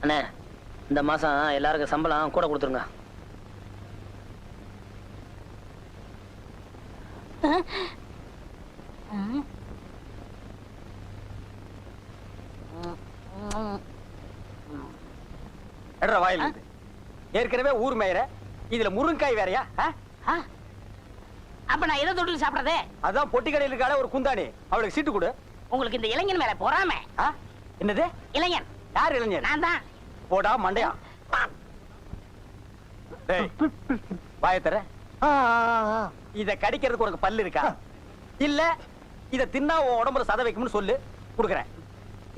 அண்ணே, இந்த மாசம் எல்லாருக்கும் சம்பளம் கூட கொடுத்துருங்க. வாயில் ஏற்கனவே ஊர் மேயற இதுல முருங்காய் வேறையா? அப்ப நான் எதை தொட்டு சாப்பிடறதே? அதான் பொட்டி கடையில் இருக்காளே ஒரு குந்தாணி, அவளுக்கு சீட்டு கொடு. உங்களுக்கு இந்த இளைஞன் மேல பொறாம. என்னது இளைஞன்? யார் இளைஞன்? நான் தான். போடா மண்டையா. வாயத்தர இத கடிக்கிறதுக்கு உனக்கு பல்லு இருக்கா? இல்ல இத தின்னா உன் உடம்புல சத வைக்கும்னு சொல்லு, குடுக்குறேன்.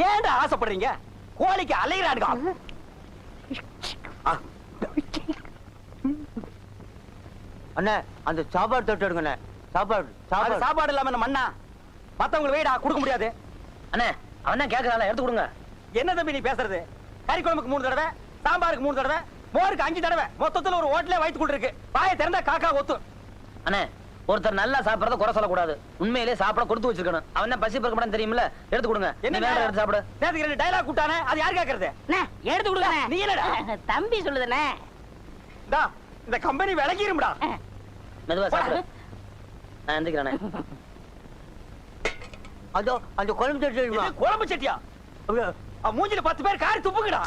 ஏன்டா ஆசைப்படுறீங்க? கோழிக்கு அலைகிறானுங்க. அண்ணே, அந்த சாப்பாடு தொட்டு எடுங்க. சாப்பாடு இல்லாம மண்ணா மத்தவங்களுக்கு வெயிடா கொடுக்க முடியாது. அண்ணே, அவன் தான் கேட்கறான், எடுத்து கொடுங்க. என்ன தம்பி நீ பேசுறது? கறி குழம்புக்கு 3 தடவை, சாம்பாருக்கு 3 தடவை, மோருக்கு 5 தடவை, மொத்தத்துல ஒரு ஹோட்டலே வயித்து கொண்டு இருக்கு. வாயை திறந்தா காக்கா ஒத்து. அண்ணே, ஒருத்தர் நல்லா சாப்பிடறத குறை சொல்லக்கூடாது. உண்மையிலே சாப்பிட கொடுத்து வச்சிருக்கணும். அவன் தான் பசி பறக்க மாட்டான்னு தெரியுமில்ல, எடுத்து கொடுங்க. என்ன எடுத்து சாப்பிடு. நேத்துக்கு 2 டயலாக் கூட்டானே, அது யார் கேக்குறது? எடுத்து கொடுங்க. நீ என்னடா தம்பி சொல்லுதுனே. இந்த கம்பெனி விலகிரும்டா. மெதுவா சாப்பிடு. நான் எந்திக்கிறேனே. அதோ அந்த குழம்பு சட்டி. குழம்பு சட்டியா? மூஞ்சில 10 பேர் காரி துப்புங்கடா.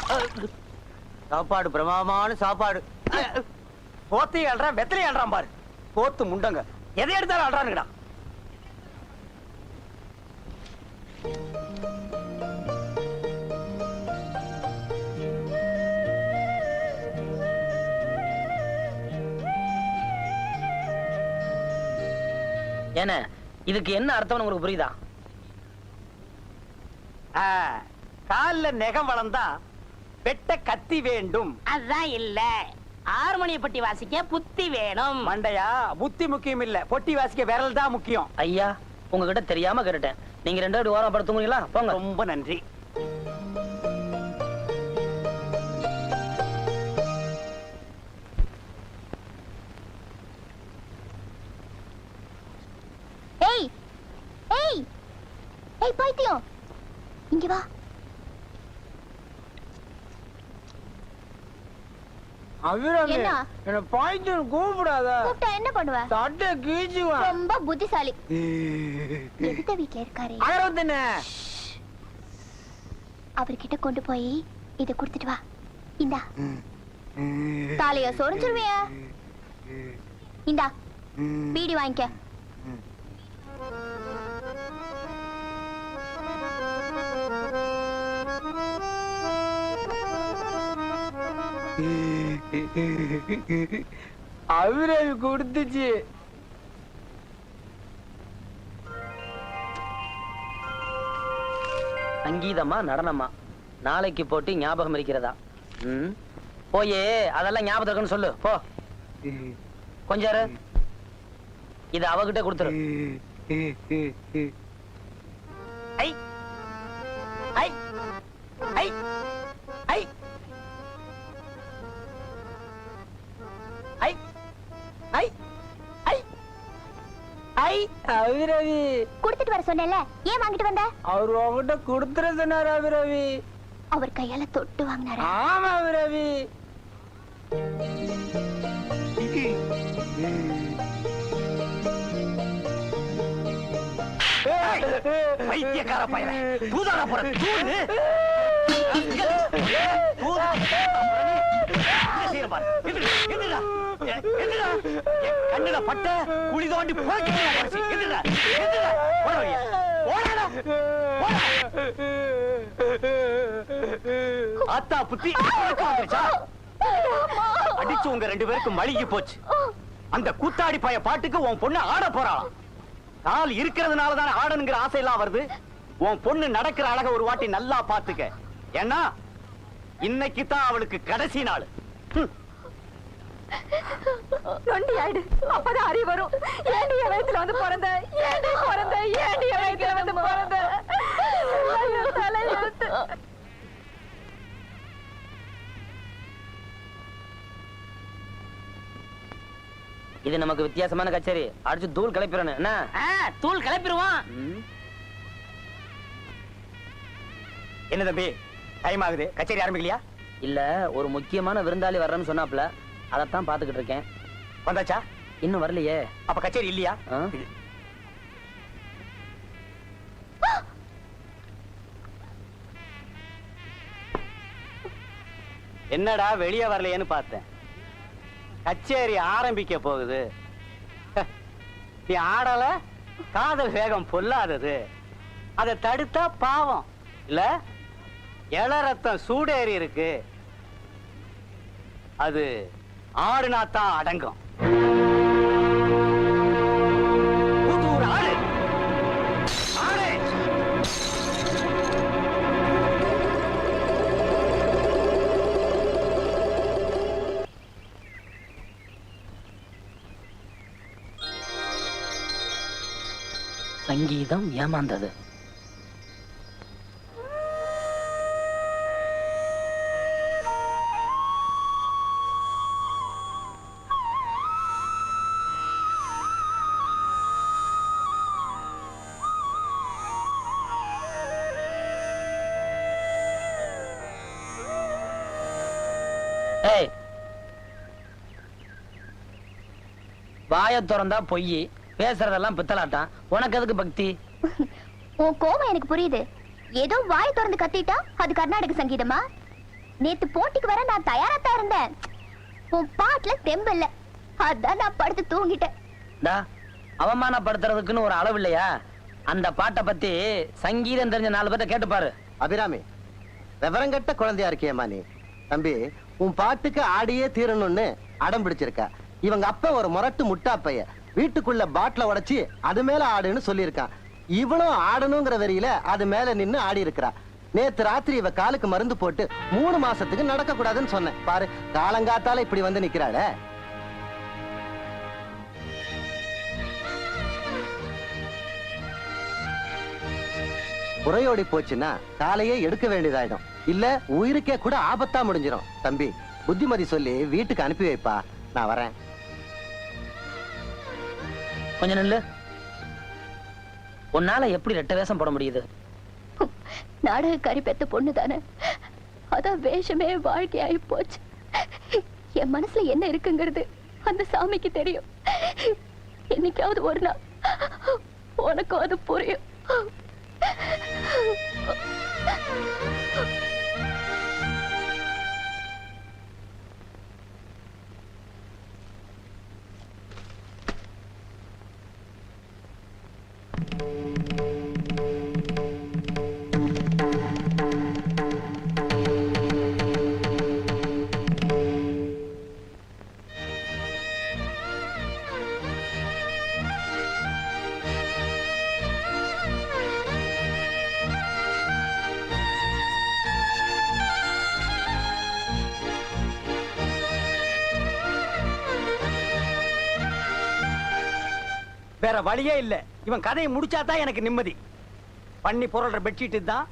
சாப்பாடு பிரமாதமான சாப்பாடு. போத்தி அல்றான், வெத்தலை அல்றான் பாரு. போத்து முண்டங்க எதை எடுத்தாலும் அல்றானுங்கடா. ஏன இதுக்கு என்ன அர்த்தம் உங்களுக்கு புரியுதா? கால்ல நெகம் வளர்ந்தா வெட்ட கத்தி வேண்டும். அதான் இல்ல, ஹார்மோனிய பட்டி வாசிக்க புத்தி வேணும். மண்டையா, புத்தி முக்கியம் இல்ல, பொட்டி வாசிக்க விரல் தான் முக்கியம். ஐயா, உங்ககிட்ட தெரியாம கேட்டுட்டேன். நீங்க 2 பேரும் ஓரம் படுத்துங்களா? போங்க. ரொம்ப நன்றி. ஏய் ஏய் ஏய் பைத்தியம், இங்க வா. என்ன பாய்ச்சல் கூப்பிடாத. கூப்பிட்டா என்ன பண்ணுவ? சட்டை கீச்சுவா. ரொம்ப புத்திசாலி. எந்த வீட்ல இருக்காரு? அகரவத்தன அவர்கிட்ட கொண்டு போய் இத கொடுத்துட்டு வா. இந்தா தாலைய சொரிஞ்சிருவிய. இந்தா பீடி வாங்கிக்க. அவரை கொடுத்துச்சு. சங்கீதமா நடனமா நாளைக்கு போட்டு ஞாபகம் இருக்கிறதா? போயே அதெல்லாம் ஞாபகம் இருக்குன்னு சொல்லு. போ கொஞ்சம் இத அவகிட்ட கொடுத்துரு. ஐ ஐ ஐ ஐ ஐ ஐ ஐ ஐ அபிரவி கொடுத்துட்டு வர சொன்னேன்ல, ஏன் வாங்கிட்டு வந்த? அவர் உங்ககிட்ட கொடுத்துற சொன்னார் அபிரவி. அவர் கையால தொட்டு வாங்கினாரு. ஆமா அபிரவி. பைத்தியக்கார பையன், தூதாடா போற தூது. கண்ணுல பட்ட குழி தோண்டி ஆத்தா புத்தி அடிச்சு உங்க 2 பேருக்கும் மழுகி போச்சு. அந்த கூத்தாடி பைய பாட்டுக்கு உன் பொண்ணு ஆட போறாளாம். கால் இருக்கிறதுனாலதான் ஆடனுங்கிற ஆசை எல்லாம் வருது. உன் பொண்ணு நடக்கிற அழக ஒரு வாட்டி நல்லா பாத்துக்க. ஏன்னா இன்னைக்கு தான் அவளுக்கு கடைசி நாள். நொண்டி ஆயிடு, அப்பதான் அறிவு வரும். ஏண்டிய வயசுல வந்து பிறந்த, ஏண்டிய வயசுல வந்து பிறந்த. தலையெழுத்து. இது நமக்கு வித்தியாசமான கச்சேரி. அடிச்சு தூள் கிளப்பிடணும். என்ன தூள் கிளப்பிடுவோம். என்ன தம்பி, டைம் ஆகுது, கச்சேரி ஆரம்பிக்கலையா? இல்ல ஒரு முக்கியமான விருந்தாளி வர்றேன்னு சொன்னாப்ல, அதத்தான் பாத்துக்கிட்டு இருக்கேன். வந்தாச்சா? இன்னும் வரலையே. அப்ப கச்சேரி இல்லையா? ஆ? என்னடா வெளியே வரலையேன்னு பார்த்தேன். கச்சேரி ஆரம்பிக்க போகுது. நீ ஆடல, காதல் வேகம் பொல்லாதது. அதை தடுத்தா பாவம் இல்ல. இள ரத்தம் சூடேறி இருக்கு, அது ஆடுனாத்தான் அடங்கும். புதூர் ஆடு, ஆடு. சங்கீதம் ஏமாந்தது. ஏய், வாயை திறந்தா பொய், பேசுறதெல்லாம் பித்தலாட்டம். உனக்கு எதுக்கு பக்தி? உன் கோபம் எனக்கு புரியுது. ஏதோ வாய் திறந்து கத்திட்டா அது கர்நாடக சங்கீதமா? நேத்து போட்டிக்கு வர நான் தயாராத்தான் இருந்தேன். உன் பாட்டுல தெம்பு இல்ல, அதான் நான் படுத்து தூங்கிட்டேன். டா, அவமானப்படுத்துறதுக்குன்னு ஒரு அளவு இல்லையா? அந்த பாட்டை பத்தி சங்கீதம் தெரிஞ்ச 4 பேர்ட்ட கேட்டு பாரு. அபிராமி, விவரங்கட்ட குழந்தையா இருக்கியம்மா நீ. தம்பி, உன் பாட்டுக்கு ஆடியே தீரணும்னு அடம் பிடிச்சிருக்க. இவங்க அப்ப ஒரு முரட்டு முட்டா பைய வீட்டுக்குள்ள பாட்டில உடைச்சி அது மேல ஆடுன்னு சொல்லியிருக்கான். இவனும் ஆடணுங்கிற வெறியில அது மேல நின்னு ஆடி இருக்கிறா. நேத்து ராத்திரி இவ காலுக்கு மருந்து போட்டு 3 மாசத்துக்கு நடக்க கூடாதுன்னு சொன்னேன். பாரு, காலங்காத்தால இப்படி வந்து நிக்கிறாள. புறையோடி போச்சுன்னா காலையே எடுக்க வேண்டியதாயிடும். இல்ல உயிருக்கே கூட ஆபத்தா முடிஞ்சிடும். தம்பி, புத்திமதி சொல்லி வீட்டுக்கு அனுப்பி வைப்பா. நான் வரேன். கொஞ்சம் நில்லு. உன்னால எப்படி ரெட்ட வேஷம் போட முடியுது? நாடகக்காரி பெத்த பொண்ணு தானே, அதான் வேஷமே வாழ்க்கையாயி போச்சு. என் மனசுல என்ன இருக்குங்கிறது அந்த சாமிக்கு தெரியும். என்னைக்காவது ஒரு நாள் உனக்கும் அது புரியும். வேற வழியே இல்ல. இவன் கதையை முடிச்சாதான் எனக்கு நிம்மதி. பண்ணி பொருள்ற பெட்ஷீட் தான்.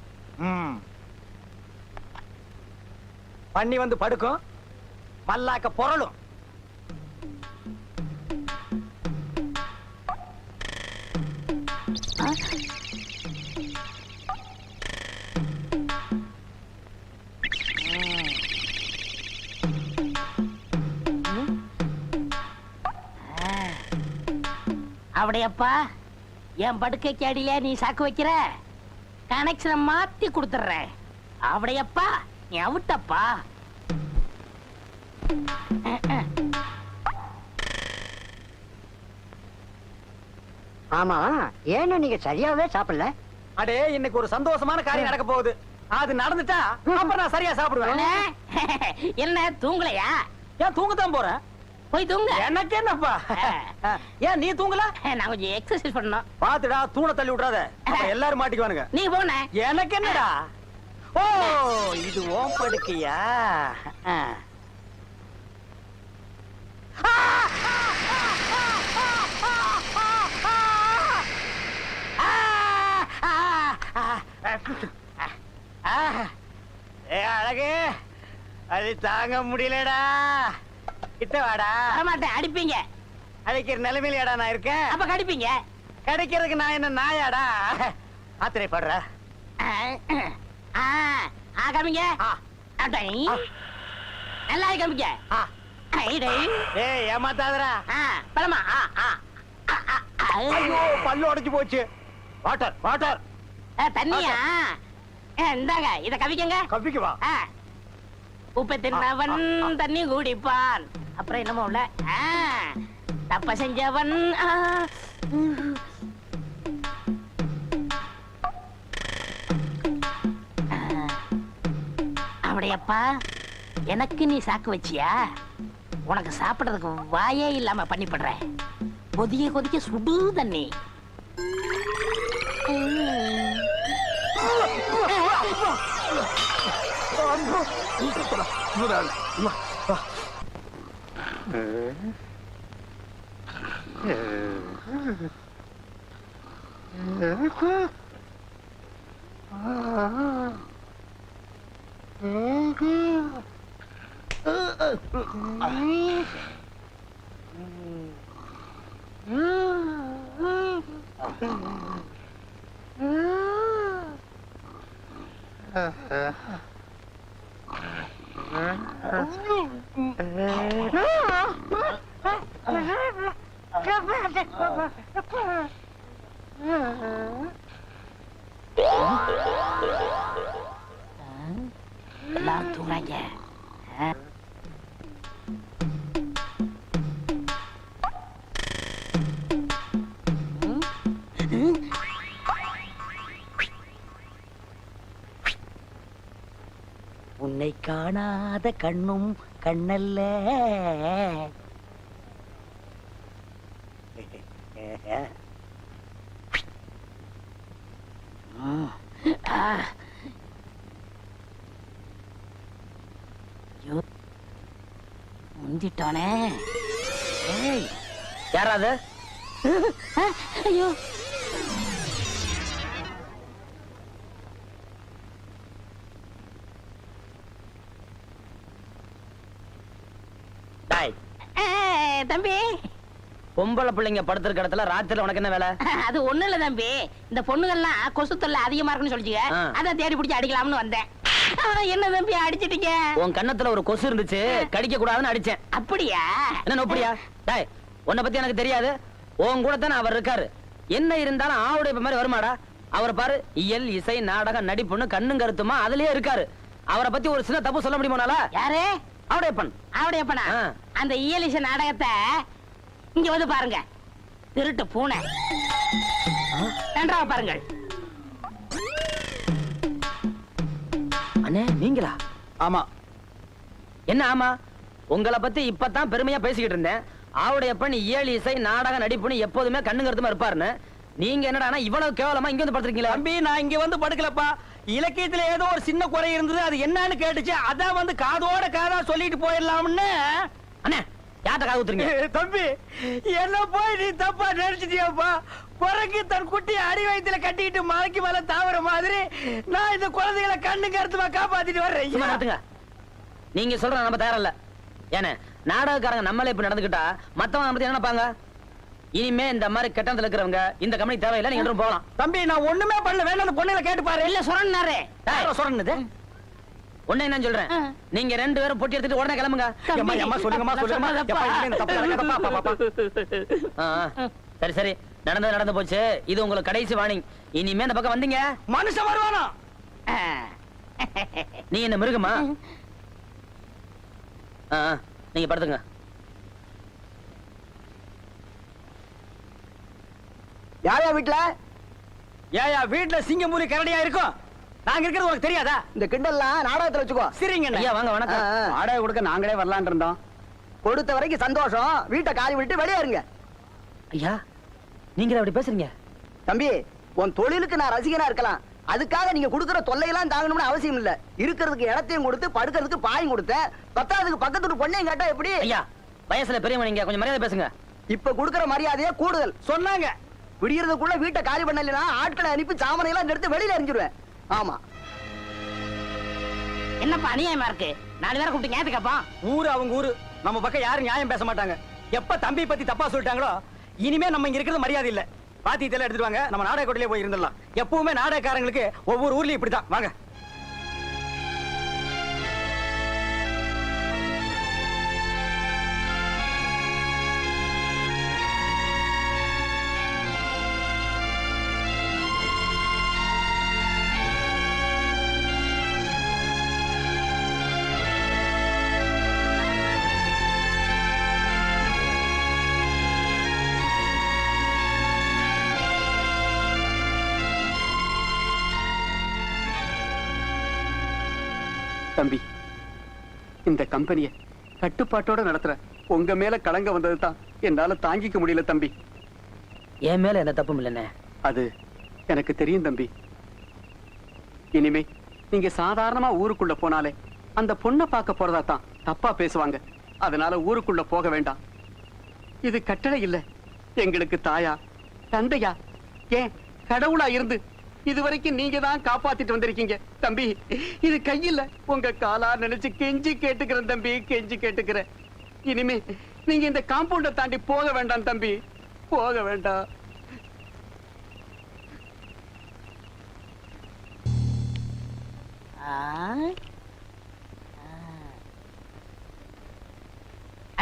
பண்ணி வந்து படுக்கும், மல்லாக்க பொருளும். அப்படியப்பா, என் படுக்கைக்கு அடியில நீ சாக்கு வைக்கிற, கனெக்ஷனை மாத்தி கொடுத்துறேன். அப்படியப்பா, நீ அவுட்டப்பா. ஆமா, ஏன்னா நீங்க சரியாவே சாப்பிடல? அடே, இன்னைக்கு ஒரு சந்தோஷமான காரியம் நடக்க போகுது. அது நடந்துட்டா அப்புறம் நான் சரியா சாப்பிடுவேன். என்ன தூங்கலையா? ஏன் தூங்கத்தான் போறேன். போய் தூங்க. எனக்கு என்னப்பா? ஏன் நீ தூங்கல? நான் கொஞ்சம் எக்ஸசைஸ் பண்ணணும். பாத்துடா, தூண தள்ளி விட்டுறாத, எல்லாரும் மாட்டிக்குவானுங்க. நீ போன. எனக்கு என்னடா? ஓ, இது ஓம் படுக்கையா? அழகு, அது தாங்க முடியலடா. கிட்ட வாடா. வரமாட்டேன், அடிப்பீங்க. அழைக்கிற நிலைமையிலடா நான் இருக்கேன். அப்ப கடிப்பீங்க. கிடைக்கிறதுக்கு நான் என்ன நாயாடா? ஆத்திரை படுற. ஆகாமீங்க. அடை. நல்லா கம்பிக்க ஏய் ஏமாத்தாதடா. பழமா ஐயோ பல்லு உடைஞ்சு போச்சு. Water water. தண்ணியா இந்தாங்க இத கவிக்கங்க. கப்பிக்கு வா. உப்பை தின்னவன் தண்ணி குடிப்பான். அப்புறம் என்னமோ உள்ள தப்ப செஞ்சவன் அப்படியப்பா எனக்கு நீ சாக்கு வச்சியா? உனக்கு சாப்பிடுறதுக்கு வாயே இல்லாம பண்ணி படுறேன். கொதிக்க கொதிக்க சுடு தண்ணி. எல்லாரும் தூங்குறாங்க. உன்னை காணாத கண்ணும் கண்ணல்ல. முந்திட்டானே. யாராவது? ஐயோ தம்பி, பொம்பளை பிள்ளைங்க படுத்திருக்க இடத்துல ராத்திரில உனக்கு என்ன வேலை? அது ஒண்ணு இல்ல தம்பி, இந்த பொண்ணுகள்லாம் கொசு தொல்லை அதிகமா இருக்குன்னு சொல்லிச்சுங்க. அதான் தேடி பிடிச்சி அடிக்கலாம்னு வந்தேன். என்ன தம்பி அடிச்சிட்டீங்க? உன் கண்ணத்துல ஒரு கொசு இருந்துச்சு, கடிக்க கூடாதுன்னு அடிச்சேன். அப்படியா? என்ன நோப்படியா? டேய், உன்னை பத்தி எனக்கு தெரியாது. உன் கூட தானே அவர் இருக்காரு. என்ன இருந்தாலும் ஆவுடைய மாதிரி வருமாடா? அவரை பாரு, இயல் இசை நாடகம் நடிப்புன்னு கண்ணும் கருத்துமா அதுலயே இருக்காரு. அவரை பத்தி ஒரு சின்ன தப்பு சொல்ல முடியுமானால? யாரு? அவடையப்பன். அவடையப்பனா? அந்த இயலிச நாடகத்தை இங்க வந்து பாருங்க. திருட்டு பூனை. நன்றாக பாருங்கள். அண்ணே நீங்களா? ஆமா. என்ன ஆமா? உங்களை பத்தி இப்பதான் பெருமையா பேசிக்கிட்டு இருந்தேன். ஆவுடையப்பன் இயல் இசை நாடக நடிப்புன்னு எப்போதுமே கண்ணு கருத்துமா இருப்பாருன்னு. நீங்க என்னடா இவ்வளவு கேவலமா இங்க வந்து படுத்துருக்கீங்களா? தம்பி, நான் இங்க வந்து படுக்கலப்பா. இலக்கியத்துல ஏதோ ஒரு சின்ன குறை இருந்தது, அது என்னன்னு கேட்டுச்சு. அதான் வந்து காதோட காதா சொல்லிட்டு போயிடலாம்னு. அண்ணே யார்ட்ட காது ஊத்துறீங்க? தம்பி, என்ன போய் நீ தப்பா நினைச்சிட்டியாப்பா? குறைக்கு தன் குட்டி அடி வயித்துல கட்டிட்டு மலைக்கு மேல தாவற மாதிரி நான் இந்த குழந்தைகளை கண்ணு கருத்துமா காப்பாத்திட்டு வர்றேன். நீங்க சொல்ற நம்ம தயாரில்ல. ஏன்னா நாடகக்காரங்க நம்மளே இப்ப நடந்துக்கிட்டா மத்தவங்க பத்தி என்ன நினைப்பாங்க? இனிமே இந்த மாதிரி கெட்டத்துல இருக்கிறவங்க இந்த கம்பெனி தேவையில்லை, நீங்க என்றும் போகலாம். தம்பி, நான் ஒண்ணுமே பண்ணல. வேணும் அந்த பொண்ணுல கேட்டு பாரு. இல்ல சொன்னாரே. சொல்றது ஒண்ணு என்ன சொல்றேன், நீங்க ரெண்டு பேரும் பொட்டி எடுத்துட்டு உடனே கிளம்புங்க. சரி சரி, நடந்து போச்சு. இது உங்களுக்கு கடைசி வார்னிங். இனிமே இந்த பக்கம் வந்தீங்க மனுஷன் வருவானா? நீ என்ன மிருகமா? நீங்க படுத்துங்க. யாரையா வீட்டுல? ஏயா வீட்டுல சிங்கமூலி கரடியா இருக்கும்? நாங்க இருக்கிறது உனக்கு தெரியாதா? இந்த கிண்டல்லாம் நாடகத்துல வச்சுக்கோ. சரிங்க ஐயா வாங்க. வணக்கம். வாடகை கொடுக்க நாங்களே வரலான் இருந்தோம். கொடுத்த வரைக்கும் சந்தோஷம். வீட்டை காலி விட்டு வெளியே இருங்க. ஐயா நீங்க அப்படி பேசுறீங்க? தம்பி, உன் தொழிலுக்கு நான் ரசிகனா இருக்கலாம். அதுக்காக நீங்க கொடுக்கிற தொல்லையெல்லாம் தாங்கணும்னு அவசியம் இல்ல. இருக்கிறதுக்கு இடத்தையும் கொடுத்து படுக்கிறதுக்கு பாயும் கொடுத்தேன். பத்தாவதுக்கு பக்கத்து பொண்ணையும் கேட்டா எப்படி? ஐயா வயசுல பெரியவங்க, நீங்க கொஞ்சம் மரியாதை பேசுங்க. இப்ப கொடுக்கிற மரியாதையே கூடுதல். சொன்னாங்க விடியறதுக்குள்ள வீட்டை காலி பண்ணலைன்னா ஆட்களை அனுப்பி சாமனை எல்லாம் எடுத்து வெளியில எறிஞ்சிருவேன். ஆமா. என்னப்பா அநியாயமா இருக்கு? 4 பேரை கூப்பிட்டு ஞாபகம் கேப்பா. ஊரு அவங்க ஊரு. நம்ம பக்கம் யாரும் நியாயம் பேச மாட்டாங்க. எப்ப தம்பி பத்தி தப்பா சொல்லிட்டாங்களோ இனிமே நம்ம இங்க இருக்கிறது மரியாதை இல்ல. பாத்தியத்தெல்லாம் எடுத்துட்டு வாங்க, நம்ம நாடக கோட்டையிலே போய் இருந்துடலாம். எப்பவுமே நாடகக்காரங்களுக்கு ஒவ்வொரு ஊர்லயும் இப்படிதான். வாங்க. தம்பி, இந்த கம்பெனியை கட்டுப்பாட்டோட நடத்துற உங்க மேல கலங்க வந்தது தான் என்னால தாங்கிக்க முடியல தம்பி. என் மேல என்ன தப்பும் இல்லைண்ணே. அது எனக்கு தெரியும் தம்பி. இனிமே நீங்க சாதாரணமா ஊருக்குள்ள போனாலே அந்த பொண்ணை பார்க்க போறதா தான் தப்பா பேசுவாங்க. அதனால ஊருக்குள்ள போக வேண்டாம். இது கட்டளை இல்ல, எங்களுக்கு தாயா தந்தையா ஏன் கடவுளா இருந்து இதுவரைக்கும் நீங்க தான் காப்பாத்திட்டு வந்திருக்கீங்க தம்பி. இது கையில உங்க காலா நினைச்சு கெஞ்சி கேட்டுக்கிறேன் தம்பி, கெஞ்சி கேட்டுக்கிறேன். இனிமே நீங்க இந்த காம்பவுண்ட தாண்டி போக வேண்டாம் தம்பி, போக வேண்டாம்.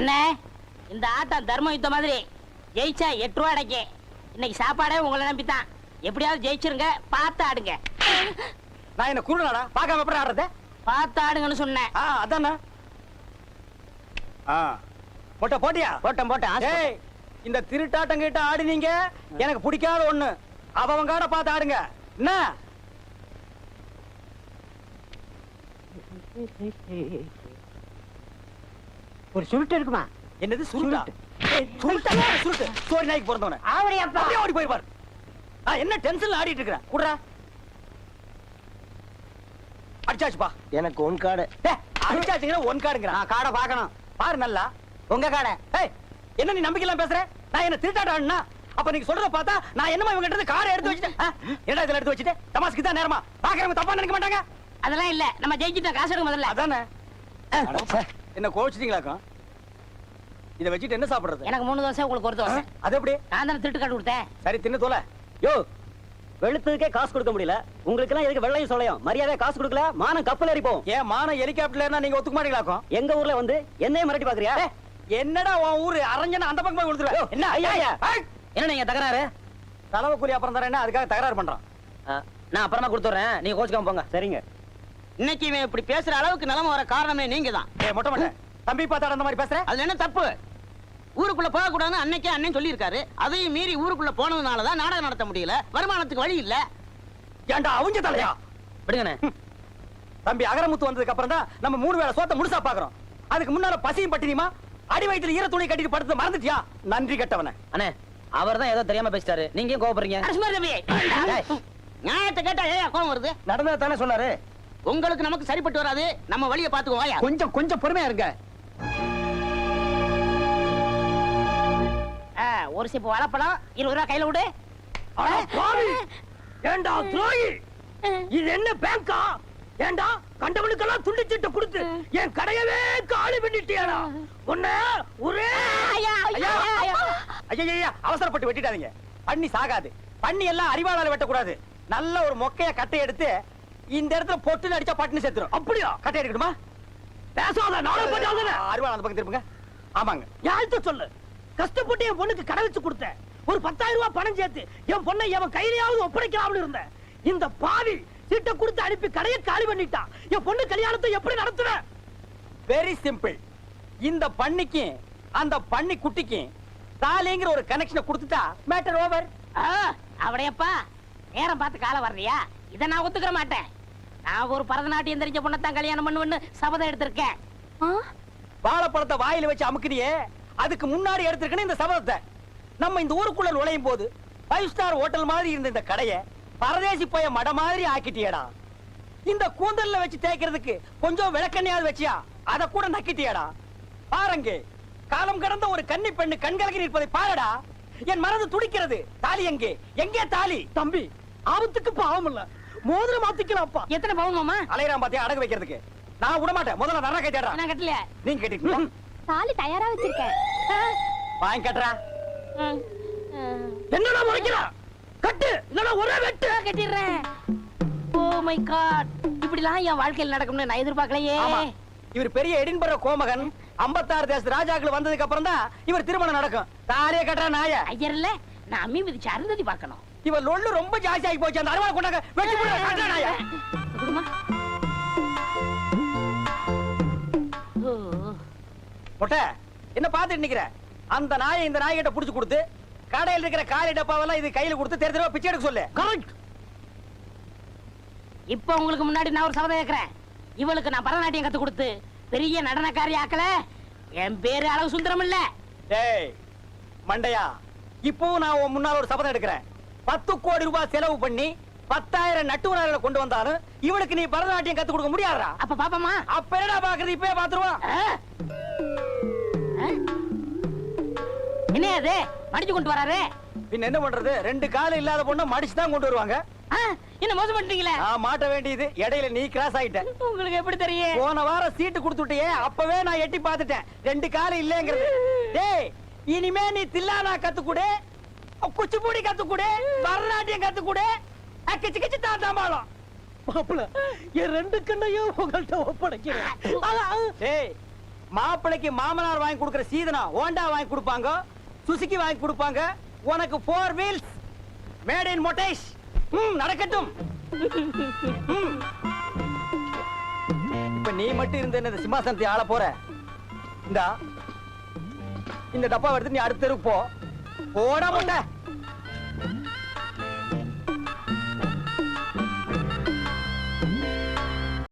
அண்ணே, இந்த ஆட்டம் தர்ம யுத்த மாதிரி. ஜெயிச்சா 8 ரூபா அடைக்க. இன்னைக்கு சாப்பாடே உங்களை நம்பித்தான். எப்படியாவது ஜெயிச்சிருங்க, பார்த்து ஆடுங்க. நான் என்ன குருடாடா, பார்க்காம எப்படி ஆடுறத? பார்த்து ஆடுங்கன்னு சொன்னேன். அதானே. போட்ட போட்டியா? போட்டேன். ஏய், இந்த திருட்டாட்டம் கிட்ட ஆடினீங்க எனக்கு பிடிக்காத ஒண்ணு. அவங்க காட பார்த்து ஆடுங்க. என்ன ஒரு சுருட்டு இருக்குமா? என்னது சுருட்டா? சுருட்டா சுருட்டு சோரி நாய்க்கு பிறந்தவன அப்படியே ஓடி போயிருப்பார். என்ன டென்ஷன்ல ஆடிட்டு இருக்கிறேன். குடுறா. அடிச்சாச்சுப்பா. எனக்கு ஒன் கார்டு. அடிச்சாச்சுங்கன்னா ஒன் கார்டுங்கிற. நான் காடை பார்க்கணும். பாரு நல்லா உங்க காடை. ஏய், என்ன நீ நம்பிக்கையெல்லாம் பேசுற? நான் என்ன திருட்டாட்ட ஆடுனா? அப்ப நீங்க சொல்றத பார்த்தா நான் என்னமா இவங்க கிட்ட காரை எடுத்து வச்சிட்டேன். என்ன இதெல்லாம் எடுத்து வச்சிட்டு தமாஸ்க்கு தான் நேரமா? பாக்குறவங்க தப்பா நினைக்க மாட்டாங்க. அதெல்லாம் இல்ல, நம்ம ஜெயிச்சிட்டோம். காசு எடுக்க முதல்ல. அதானே. என்ன கோவிச்சிட்டீங்களாக்கும்? இதை வச்சுட்டு என்ன சாப்பிடுறது? எனக்கு 3 தோசை, உங்களுக்கு 1 தோசை. அது எப்படி? நான் தானே திருட்டு காட்டு கொடுத்தேன். சரி தின்னு தோல. யோ, வெளுத்ததுக்கே காசு கொடுக்க முடியல. உங்களுக்கு எல்லாம் எதுக்கு வெள்ளையும் சொல்லையும்? மரியாதை காசு கொடுக்கல மானம் கப்பல் ஏறிப்போம். ஏன் மானம் ஹெலிகாப்டர்ல நீங்க ஒத்துக்க மாட்டீங்களாக்கும்? எங்க ஊர்ல வந்து என்னைய மிரட்டி பாக்குறியா? என்னடா உன் ஊரு அரஞ்சன அந்த பக்கம் போய் கொடுத்துருவா? என்ன ஐயா என்ன நீங்க தகராறு? தலைவ கூலி அப்புறம் தரேன்னா அதுக்காக தகராறு பண்றான். நான் அப்புறமா கொடுத்துறேன், நீங்க கோச்சுக்காம போங்க. சரிங்க. இன்னைக்கு இவன் இப்படி பேசுற அளவுக்கு நிலைமை வர காரணமே நீங்க தான். மொட்டை மொட்டை தம்பி பார்த்தா அந்த மாதிரி பேசுற? அதுல என்ன தப்பு? ஊருக்குள்ள போக கூடாதுன்னு அன்னைக்கே அண்ணன் சொல்லி இருக்காரு. அதையும் மீறி ஊருக்குள்ள போனதுனாலதான் நாடகம் நடத்த முடியல. வருமானத்துக்கு வழி இல்ல. ஏண்டா அவுஞ்ச தலையா? விடுங்கண்ணே. தம்பி அகரமுத்து வந்ததுக்கு அப்புறம் தான் நம்ம 3 வேளை சோத்த முழுசா பாக்குறோம். அதுக்கு முன்னால பசியும் பட்டினியுமா அடி வயித்துல ஈர துணி கட்டிட்டு படுத்து மறந்துட்டியா? நன்றி கெட்டவனே. அண்ணே, அவர் தான் ஏதோ தெரியாம பேசிட்டாரு, நீங்க ஏன் கோவப்படுறீங்க? நியாயத்தை கேட்டா ஏன் கோவம் வருது? நடந்தது தானே சொன்னாரு. உங்களுக்கு நமக்கு சரிப்பட்டு வராது. நம்ம வழியை பாத்துக்குவோம். கொஞ்சம் பொறுமையா இருங்க. ஒரு சிப்பு வாழைப்பழம் 20 ரூபா கையில விடு. ஏண்டா துரோகி, இது என்ன பேங்கா? ஏண்டா கண்டவனுக்கெல்லாம் துண்டு சீட்டை கொடுத்து என் கடையவே காலி பண்ணிட்டியாடா? உன்ன ஒரே ஐயா அவசரப்பட்டு வெட்டிட்டாதீங்க. பண்ணி சாகாது. பண்ணி எல்லாம் அறிவாளால வெட்டக்கூடாது. நல்ல ஒரு மொக்கைய கட்டை எடுத்து இந்த இடத்துல பொட்டுன்னு அடிச்சா பட்டுன்னு செத்துரும். அப்படியா? கட்டை எடுக்கணுமா? பேசாத நாளை பண்ணாத. அறிவாள அந்த பக்கம் திரும்புங்க. ஆமாங்க. யார்கிட்ட சொல்லு? கஷ்டப்பட்டு என் பொண்ணுக்கு கடை வச்சு கொடுத்தேன். ஒரு 10,000 ரூபாய் பணம் சேர்த்து என் பொண்ணை எவன் கையிலாவது ஒப்படைக்கலாம்னு இருந்தேன். இந்த பாவி சீட்டை கொடுத்து அனுப்பி கடையை காலி பண்ணிட்டான். என் பொண்ணு கல்யாணத்தை எப்படி நடத்துவேன்? Very simple. இந்த பண்ணிக்கு அந்த பண்ணி குட்டிக்கு தாலிங்கிற ஒரு கனெக்ஷனை கொடுத்துட்டா மேட்டர் ஓவர். அவடையப்பா, நேரம் பார்த்து காலம் வர்றியா? இதை நான் ஒத்துக்கிற மாட்டேன். நான் ஒரு பரதநாட்டியம் தெரிஞ்ச பொண்ணத்தான் கல்யாணம் பண்ணுவேன்னு சபதம் எடுத்திருக்கேன். வாழைப்பழத்தை வாயில வச்சு அமுக்குறியே, அதுக்கு முன்னாடி எடுத்திருக்கணும் இந்த சபதத்தை. நம்ம இந்த ஊருக்குள்ள நுழையும் போது 5 ஸ்டார் ஹோட்டல் மாதிரி இருந்த இந்த கடையை பரதேசி போய மட மாதிரி ஆக்கிட்டியடா. இந்த கூந்தல்ல வச்சு தேய்க்கிறதுக்கு கொஞ்சம் விளக்கண்ணையாவது வச்சியா? அத கூட நக்கிட்டியடா. பாருங்க, காலம் கடந்த ஒரு கன்னி பெண்ணு கண்கலகி நிற்பதை பாருடா. என் மனது துடிக்கிறது. தாலி எங்கே? எங்கே தாலி? தம்பி, ஆபத்துக்கு பாவம் இல்ல, மோதிரம் மாத்திக்கலாம்ப்பா. எத்தனை பவுன் மாமா? அலையறான் பாத்தியா அடகு வைக்கிறதுக்கு. நான் விட மாட்டேன். முதல்ல நரக தேடுறா. நான் கட்டல. நீங்க கேட்டீங்களா? தாலி தயாரா வச்சிருக்கேன். வாங்கி கட்டுறா. என்னடா முறைக்கிறா? கட்டு, இல்லனா ஒரே வெட்டு. கட்டிடுறேன். ஓ மை காட், இப்படிலாம் என் வாழ்க்கையில் நடக்கும்னு நான் எதிர்பார்க்கலையே. இவர் பெரிய எடின்பர்க கோமகன் 56 தேச ராஜாக்கள் வந்ததுக்கு அப்புறம் தான் இவர் திருமணம் நடக்கும். தாலியே கட்டுறா நாய. ஐயர் இல்ல, நான் அம்மி மிதிச்சு அருந்ததி பார்க்கணும். இவர் லொள்ளு ரொம்ப ஜாஸ்தி ஆகி போச்சு. அந்த அருவாளை கொண்டாங்க, வெட்டி போடு. கட்டுறா நாய. குடுமா. மொட்டை என்ன பாத்துட்டு நிக்கிற? அந்த நாயை இந்த நாய்கிட்ட புடிச்சு கொடுத்து கடையில் இருக்கிற காலி டப்பாவெல்லாம் இது கையில கொடுத்து தெரு தெருவா பிச்சை எடுக்க சொல்லு. இப்ப உங்களுக்கு முன்னாடி நான் ஒரு சபதம் கேட்கிறேன். இவளுக்கு நான் பரதநாட்டியம் கத்து கொடுத்து பெரிய நடனக்காரி ஆக்கல. என் பேரு அளவு சுந்தரம் இல்ல. டேய் மண்டையா, இப்பவும் நான் உன் முன்னால ஒரு சபதம் எடுக்கிறேன். 10 கோடி ரூபாய் செலவு பண்ணி 10,000 நட்டுவனர்களை கொண்டு வந்தாலும் இவனுக்கு நீ பரதநாட்டியம் கத்து கொடுக்க முடியாதா? அப்ப பாப்பமா. அப்ப என்னடா பாக்குறது, இப்பவே பாத்துருவான். என்ன அது மடிச்சு கொண்டு வராரு? பின்ன என்ன பண்றது, 2 கால் இல்லாத பொண்ணை மடிச்சு தான் கொண்டு வருவாங்க. என்ன மோசம் பண்ணிட்டீங்களே. நான் மாட்ட வேண்டியது, இடையில நீ கிராஸ் ஆயிட்ட. உங்களுக்கு எப்படி தெரியும்? போன வாரம் சீட்டு கொடுத்துட்டியே, அப்பவே நான் எட்டி பார்த்துட்டேன் 2 கால் இல்லங்கிறது. டேய் இனிமே நீ தில்லானா கத்துக்குடு, குச்சிப்புடி கத்துக்குடு, பரதநாட்டியம் கத்துக்குடு, கிச்சு கிச்சு தாத்தாம்பாளம். மாப்பிள்ள என் 2 கண்ணையும் உங்கள்கிட்ட ஒப்படைக்கிறேன். டேய் மாப்பிளைக்கு மாமனார் வாங்கி கொடுக்கிற சீதனா ஹோண்டா வாங்கி கொடுப்பாங்க, சுசுகி வாங்கி கொடுப்பாங்க. உனக்கு 4 வீல்ஸ் மேட் இன் மொட்டேஷ். நடக்கட்டும். இப்ப நீ மட்டும் இருந்த இந்த சிம்மாசனத்தை ஆள போற. இந்த டப்பா எடுத்து நீ அடுத்த தெருவுக்கு போ. போடா முட்டை.